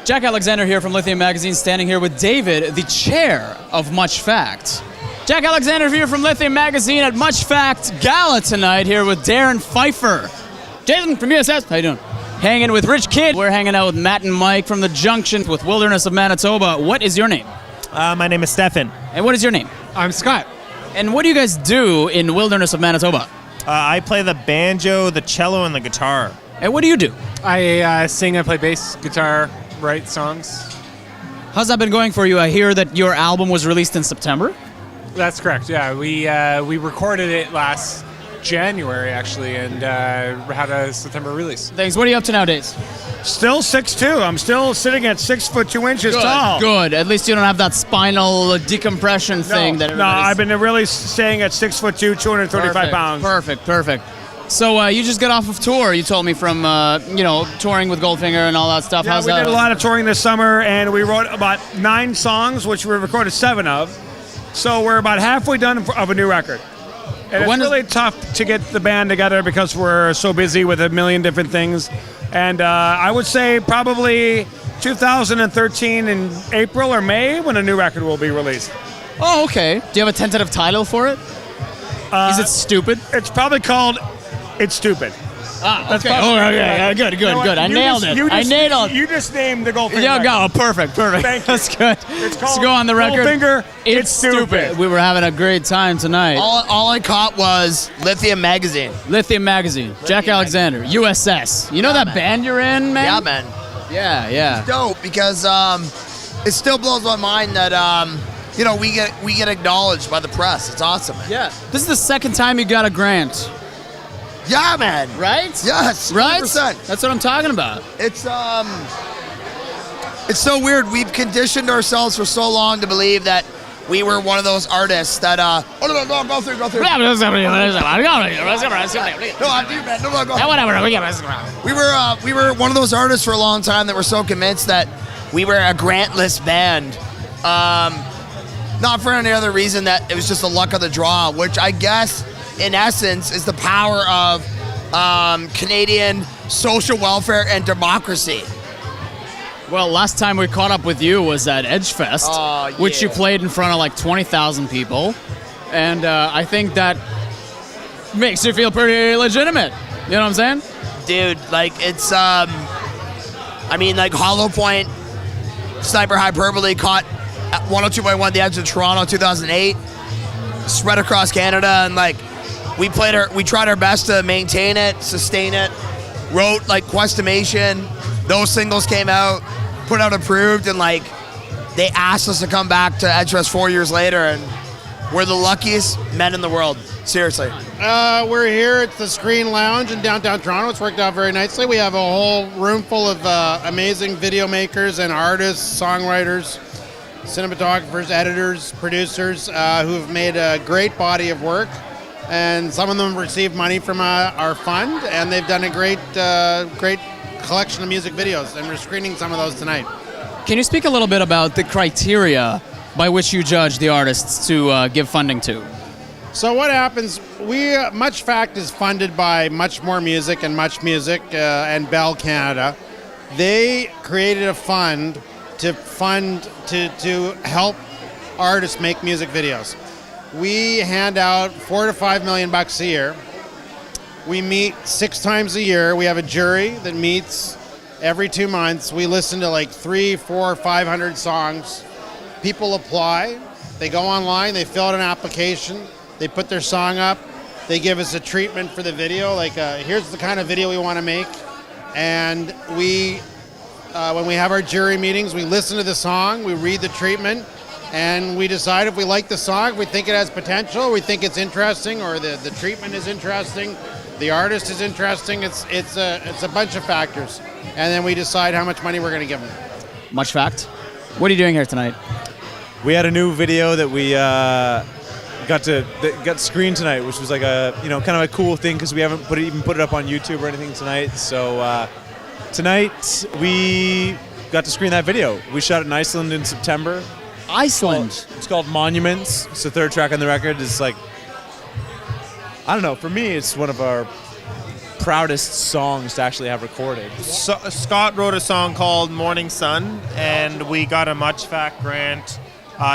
Jack Alexander here from Lithium Magazine, standing here with David, the chair of MuchFACT. Jack Alexander here from Lithium Magazine at MuchFACT Gala tonight, here with Darrin Pfeiffer. Jason from USS, how you doing? Hanging with Rich Kidd. We're hanging out with Matt and Mike from the Junction with Wilderness of Manitoba. What is your name? My name is Stefan. And what is your name? I'm Scott. And what do you guys do in Wilderness of Manitoba? I play the banjo, the cello, and the guitar. And what do you do? I sing, I play bass, guitar, write songs. How's that been going for you? I hear that your album was released in September. That's correct, yeah. We recorded it last January, actually, and had a September release. Thanks. What are you up to nowadays? Still 6'2". I'm still sitting at 6 foot 2 inches tall. Good. At least you don't have that spinal decompression thing that No, everybody's... I've been really staying at 6'2", 235 pounds. Perfect. So you just got off of tour, you told me, from touring with Goldfinger and all that stuff. Yeah, How's we that? did a lot of touring this summer, and we wrote about 9 songs, which we recorded 7 of. So we're about halfway done of a new record. And it's really tough to get the band together because we're so busy with a million different things. And I would say probably 2013 in April or May when a new record will be released. Oh, okay. Do you have a tentative title for it? Is it Stupid? It's probably called It's Stupid. Ah, okay. Okay. Good. I nailed it. You just named the Goldfinger. Yeah, go. Perfect. Thank you. That's good. It's called Let's go on the record. Goldfinger, It's Stupid. We were having a great time tonight. All I caught was Lithium Magazine. Lithium Magazine. Jack Alexander. USS. You know that band you're in, man? Yeah, man. Yeah. It's dope because it still blows my mind that we get acknowledged by the press. It's awesome, man. Yeah. This is the second time you got a grant. Yeah, man. Right? Yes. 100%. Right? That's what I'm talking about. It's so weird. We've conditioned ourselves for so long to believe that we were one of those artists that go through. No, after you, man. No, go. We were one of those artists for a long time that were so convinced that we were a grantless band. Not for any other reason that it was just the luck of the draw, which I guess in essence is the power of Canadian social welfare and democracy. Well, last time we caught up with you was at Edgefest, which you played in front of like 20,000 people. And I think that makes you feel pretty legitimate. You know what I'm saying? Dude, like it's, Hollow Point, Sniper Hyperbole caught at 102.1 the edge of Toronto 2008, spread across Canada, and we tried our best to maintain it, sustain it, wrote Questimation. Those singles came out, put out Approved, and they asked us to come back to Edgefest 4 years later, and we're the luckiest men in the world. Seriously. We're here at the Screen Lounge in downtown Toronto. It's worked out very nicely. We have a whole room full of amazing video makers and artists, songwriters, cinematographers, editors, producers who have made a great body of work. And some of them received money from our fund, and they've done a great collection of music videos, and we're screening some of those tonight. Can you speak a little bit about the criteria by which you judge the artists to give funding to? So what happens, MuchFACT is funded by Much More Music and Much Music and Bell Canada. They created a fund to help artists make music videos. We hand out $4 to $5 million a year. We meet 6 times a year. We have a jury that meets every 2 months. We listen to 300, 400, 500 songs. People apply. They go online. They fill out an application. They put their song up. They give us a treatment for the video. Here's the kind of video we want to make. And we, when we have our jury meetings, we listen to the song. We read the treatment. And we decide if we like the song, if we think it has potential, we think it's interesting, or the treatment is interesting, the artist is interesting. It's a bunch of factors. And then we decide how much money we're going to give them. MuchFACT. What are you doing here tonight? We had a new video that we got screened tonight, which was kind of a cool thing because we haven't put it up on YouTube or anything tonight. So tonight we got to screen that video. We shot it in Iceland in September. Iceland. It's called Monuments. It's the 3rd track on the record. It's I don't know. For me, it's one of our proudest songs to actually have recorded? So, Scott wrote a song called Morning Sun, and we got a MuchFACT grant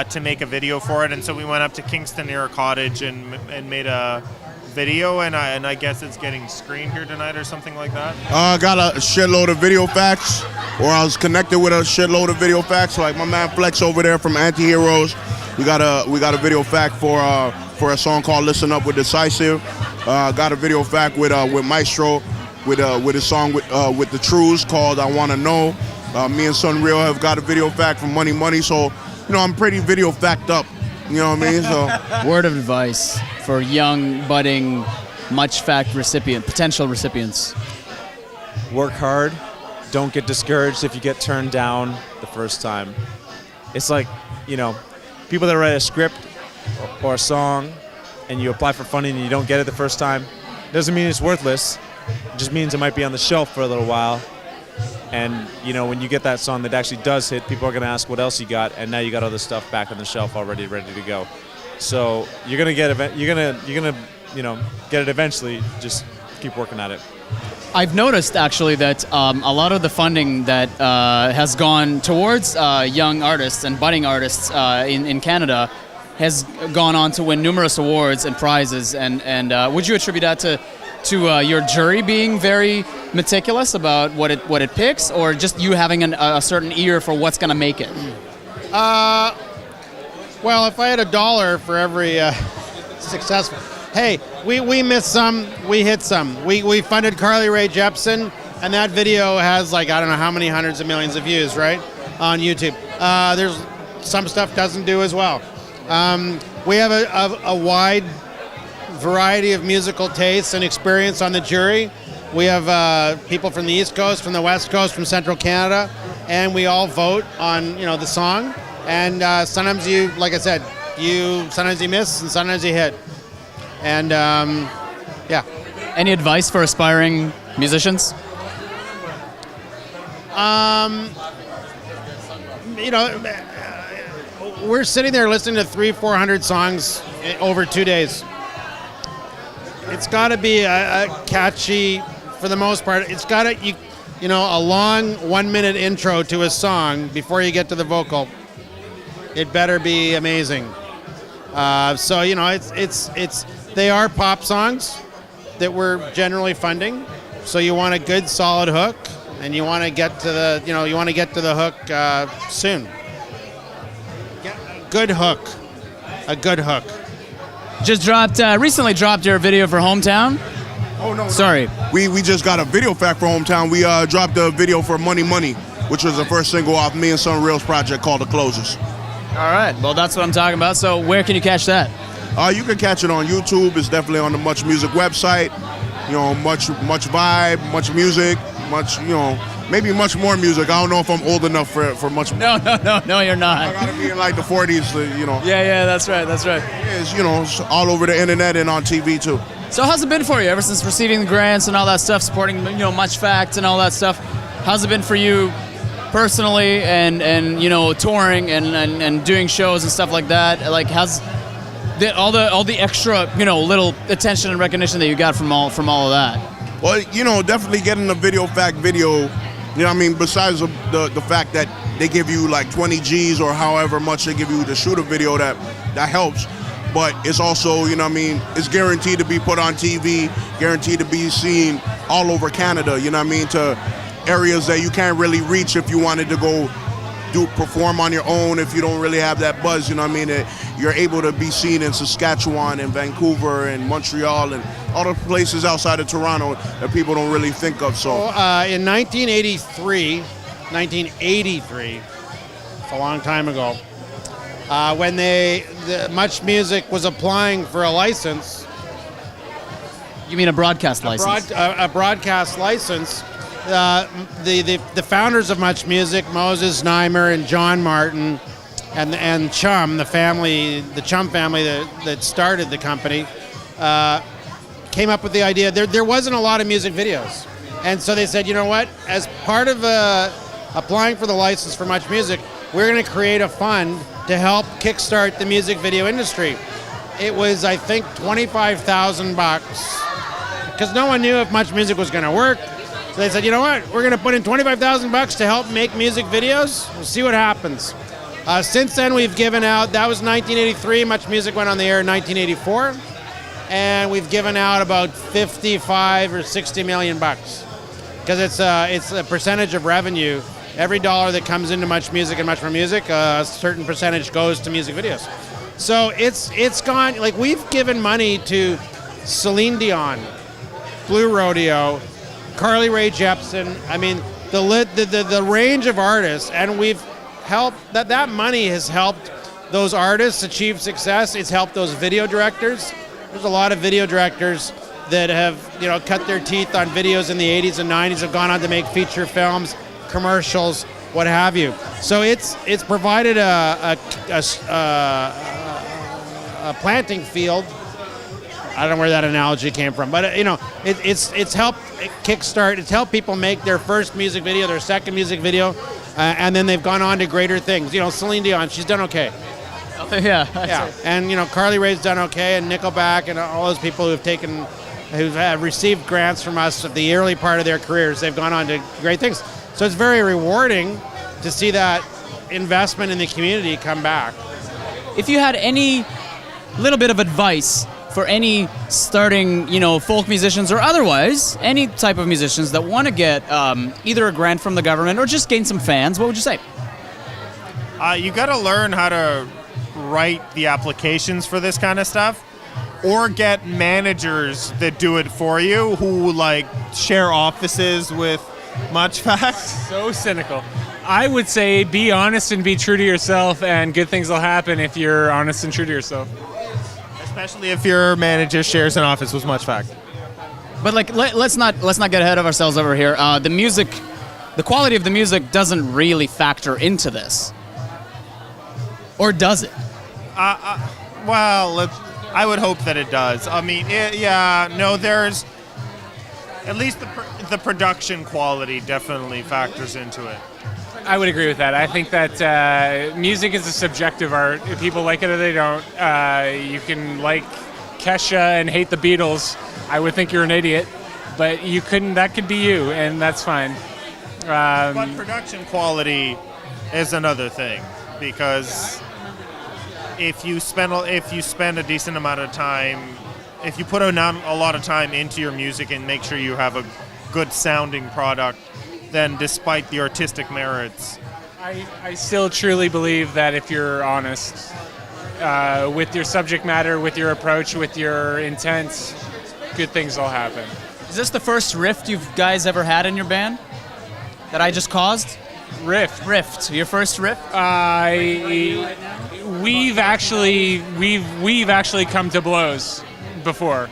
to make a video for it, and so we went up to Kingston near a cottage and made a video, and I guess it's getting screened here tonight or something like that. I got a shitload of video facts, or I was connected with a shitload of video facts. Like my man Flex over there from Anti-Heroes, we got a video fact for a song called "Listen Up" with Decisive. Got a video fact with Maestro with a song with the Trues called "I Wanna Know." Me and Sunreal have got a video fact from Money Money, so I'm pretty video fact up. You know what I mean? So Word of advice for young, budding MuchFACT potential recipients. Work hard. Don't get discouraged if you get turned down the first time. It's like, people that write a script or a song and you apply for funding and you don't get it the first time, doesn't mean it's worthless. It just means it might be on the shelf for a little while. And when you get that song that actually does hit, people are going to ask what else you got, and now you got other stuff back on the shelf already ready to go. So you're gonna get it eventually. Just keep working at it. I've noticed actually that a lot of the funding that has gone towards young artists and budding artists in Canada has gone on to win numerous awards and prizes. And would you attribute that to your jury being very meticulous about what it picks, or just you having a certain ear for what's going to make it? Well, if I had $1 for every successful, hey, we missed some, we hit some. We funded Carly Rae Jepsen, and that video has I don't know how many hundreds of millions of views, right, on YouTube. There's some stuff doesn't do as well. We have a wide variety of musical tastes and experience on the jury. We have people from the East Coast, from the West Coast, from Central Canada, and we all vote on the song. And sometimes you, like I said, sometimes you miss and sometimes you hit. And yeah. Any advice for aspiring musicians? We're sitting there listening to 300-400 songs over 2 days. It's got to be a catchy, for the most part. It's got to, a long 1 minute intro to a song before you get to the vocal. It better be amazing. So they are pop songs that we're generally funding. So you want a good solid hook, and you want to get to the hook soon. Good hook, a good hook. Just recently dropped your video for Hometown. Oh no! Sorry. We just got a video fact for Hometown. We dropped a video for Money Money, which was the first single off me and Sunreal's project called The Closers. All right. Well, that's what I'm talking about. So where can you catch that? You can catch it on YouTube. It's definitely on the Much Music website. Much vibe, much music, maybe much more music. I don't know if I'm old enough for much more. No, you're not. I gotta be in the 40s, Yeah, that's right. It's all over the internet and on TV too. So how's it been for you ever since receiving the grants and all that stuff, supporting MuchFACT and all that stuff? How's it been for you personally, and touring and doing shows and stuff like that? Like, how's all the extra little attention and recognition that you got from all of that? Well, definitely getting the video fact video, besides the fact that they give you like 20 G's or however much they give you to shoot a video, that helps. But it's also, it's guaranteed to be put on TV, guaranteed to be seen all over Canada, to areas that you can't really reach if you wanted to go perform on your own, if you don't really have that buzz, you're able to be seen in Saskatchewan and Vancouver and Montreal and all the places outside of Toronto that people don't really think of. So in 1983, it's a long time ago, when Much Music was applying for a license. You mean a broadcast license? A broadcast license. The founders of Much Music, Moses Znaimer and John Martin, and Chum, the Chum family that started the company, came up with the idea. There wasn't a lot of music videos, and so they said, you know what? As part of applying for the license for Much Music, we're going to create a fund to help kickstart the music video industry. It was, I think, $25,000 because no one knew if Much Music was going to work. So they said, you know what, we're going to put in $25,000 to help make music videos. We'll see what happens. Since then, we've given out, that was 1983, Much Music went on the air in 1984, and we've given out about 55 or 60 million bucks. Because it's a percentage of revenue. Every dollar that comes into Much Music and Much More Music, a certain percentage goes to music videos. So it's gone, like we've given money to Celine Dion, Blue Rodeo, Carly Rae Jepsen. I mean, the range of artists, and we've helped, that money has helped those artists achieve success. It's helped those video directors. There's a lot of video directors that have, cut their teeth on videos in the 80s and 90s, have gone on to make feature films, commercials, what have you. So it's provided a planting field. I don't know where that analogy came from, but it's helped kickstart. It's helped people make their first music video, their second music video, and then they've gone on to greater things. Celine Dion, she's done okay. Yeah. And Carly Rae's done okay, and Nickelback, and all those people who've received grants from us at the early part of their careers, they've gone on to great things. So it's very rewarding to see that investment in the community come back. If you had any little bit of advice for any starting, folk musicians or otherwise, any type of musicians that want to get either a grant from the government or just gain some fans, what would you say? You got to learn how to write the applications for this kind of stuff, or get managers that do it for you who share offices with MuchFACT. So cynical. I would say be honest and be true to yourself, and good things will happen if you're honest and true to yourself. Especially if your manager shares an office with MuchFACT. But let's not get ahead of ourselves over here. The quality of the music doesn't really factor into this, or does it? Well, I would hope that it does. I mean, there's at least the production quality definitely factors into it. I would agree with that. I think that music is a subjective art. If people like it or they don't, you can like Kesha and hate the Beatles. I would think you're an idiot, but you couldn't. That could be you, and that's fine. But production quality is another thing, because if you spend a decent amount of time, if you put a lot of time into your music and make sure you have a good sounding product, then despite the artistic merits, I still truly believe that if you're honest with your subject matter, with your approach, with your intent, good things will happen. Is this the first rift you guys ever had in your band that I just caused? Rift. Your first rift? We've actually come to blows before.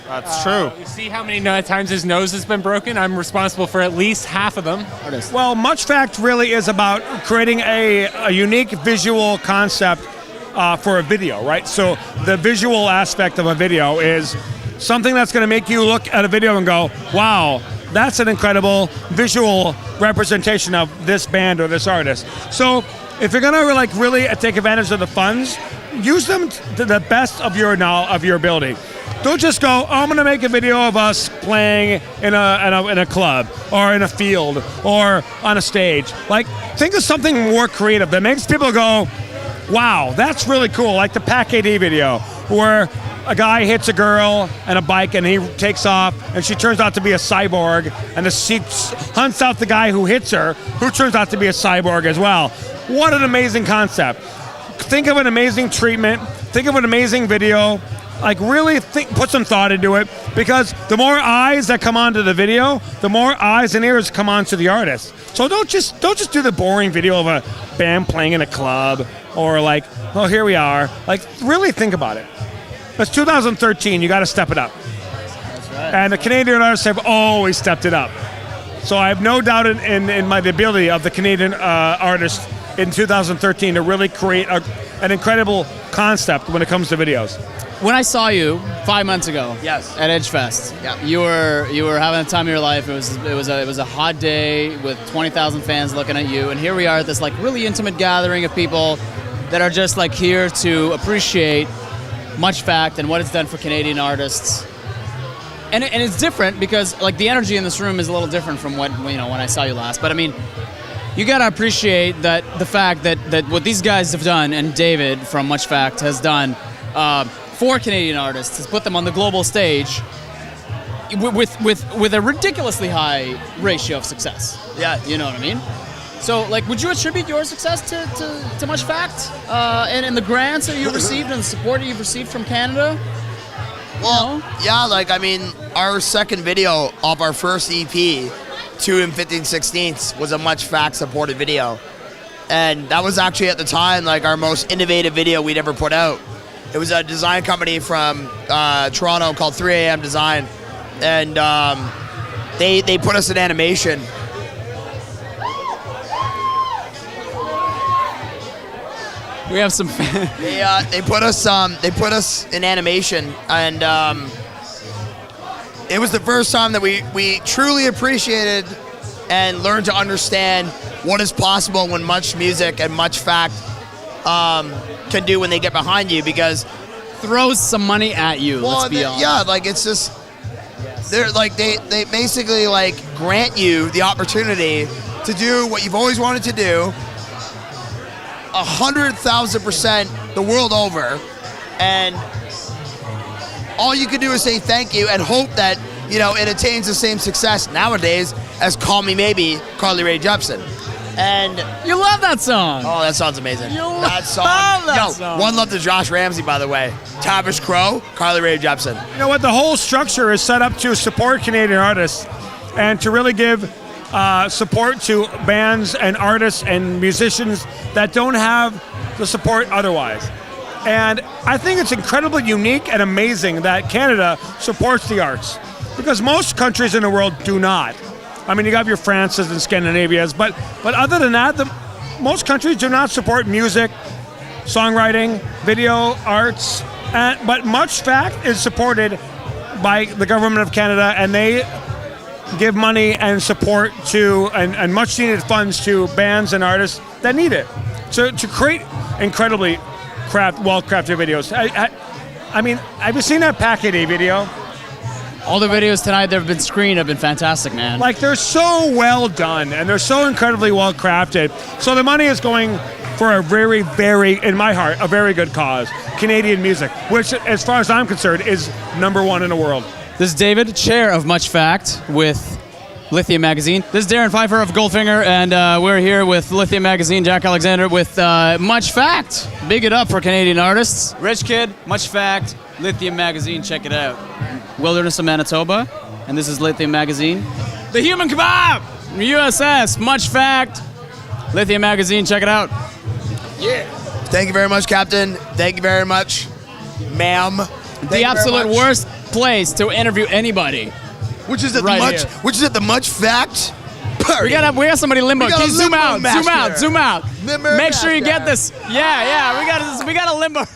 That's true. You see how many times his nose has been broken? I'm responsible for at least half of them. Well, MuchFACT really is about creating a unique visual concept for a video, right? So the visual aspect of a video is something that's going to make you look at a video and go, wow, that's an incredible visual representation of this band or this artist. So if you're going to really take advantage of the funds, use them to the best of your ability. Don't just go, I'm going to make a video of us playing in a club or in a field or on a stage. Think of something more creative that makes people go, wow, that's really cool. Like the Pac AD video where a guy hits a girl and a bike and he takes off and she turns out to be a cyborg, and she hunts out the guy who hits her, who turns out to be a cyborg as well. What an amazing concept. Think of an amazing treatment. Think of an amazing video. Really put some thought into it, because the more eyes that come onto the video, the more eyes and ears come onto the artist. So don't just do the boring video of a band playing in a club or oh, here we are. Really think about it. It's 2013. You got to step it up. That's right. And the Canadian artists have always stepped it up. So I have no doubt in the ability of the Canadian artists in 2013 to really create an incredible concept when it comes to videos. When I saw you 5 months ago, Yes. at Edgefest, Yeah. you were having the time of your life. It was a hot day with 20,000 fans looking at you, and here we are at this really intimate gathering of people that are just here to appreciate MuchFACT and what it's done for Canadian artists. and it's different because like the energy in this room is a little different from what when I saw you last. But I mean, you gotta appreciate that the fact that what these guys have done and David from MuchFACT has done for Canadian artists has put them on the global stage with a ridiculously high ratio of success. Yeah. You know what I mean? So, like, would you attribute your success to MuchFACT and the grants that you've received and the support that you've received from Canada? Well, yeah, like, I mean, our second video of our first EP, 2 and 15/16, was a MuchFACT supported video. And that was actually at the time, like, our most innovative video we'd ever put out. It was a design company from Toronto called 3 AM Design. And they put us in animation. We have some. They put us in animation, and it was the first time that we truly appreciated and learned to understand what is possible when Much Music and MuchFACT can do when they get behind you, because throws some money at you. Let's be honest. Yeah, like it's just they're like they basically like grant you the opportunity to do what you've always wanted to do. 100,000% the world over, and all you can do is say thank you and hope that it attains the same success nowadays as "Call Me Maybe," Carly Rae Jepsen. And you love that song. Oh, that song's amazing. That song. One love to Josh Ramsey, by the way. Tavish Crow, Carly Rae Jepsen. You know what? The whole structure is set up to support Canadian artists and to really give support to bands and artists and musicians that don't have the support otherwise. And I think it's incredibly unique and amazing that Canada supports the arts, because most countries in the world do not. I mean, you have your Frances and Scandinavias, but other than that, most countries do not support music, songwriting, video, arts. But MuchFACT is supported by the government of Canada, and they give money and support to and much needed funds to bands and artists that need it to create incredibly well-crafted videos. I mean, have you seen that Packet A video? All the videos tonight that have been screened have been fantastic, man. Like, they're so well done and they're so incredibly well crafted. So the money is going for a very, very, in my heart, a very good cause. Canadian music, which, as far as I'm concerned, is #1 in the world. This is David, chair of MuchFACT with Lithium Magazine. This is Darrin Pfeiffer of Goldfinger, and we're here with Lithium Magazine, Jack Alexander with MuchFACT. Big it up for Canadian artists. Rich Kid, MuchFACT, Lithium Magazine, check it out. Wilderness of Manitoba, and this is Lithium Magazine. The Human Kebab, USS, MuchFACT, Lithium Magazine, check it out. Yeah. Thank you very much, Captain. Thank you very much, ma'am. The absolute worst place to interview anybody. Which is at right the MuchFACT party. We got somebody limbo. Can you zoom out? Limbo Zoom out. Limbo Make sure you master. get this. Yeah. We got a limbo.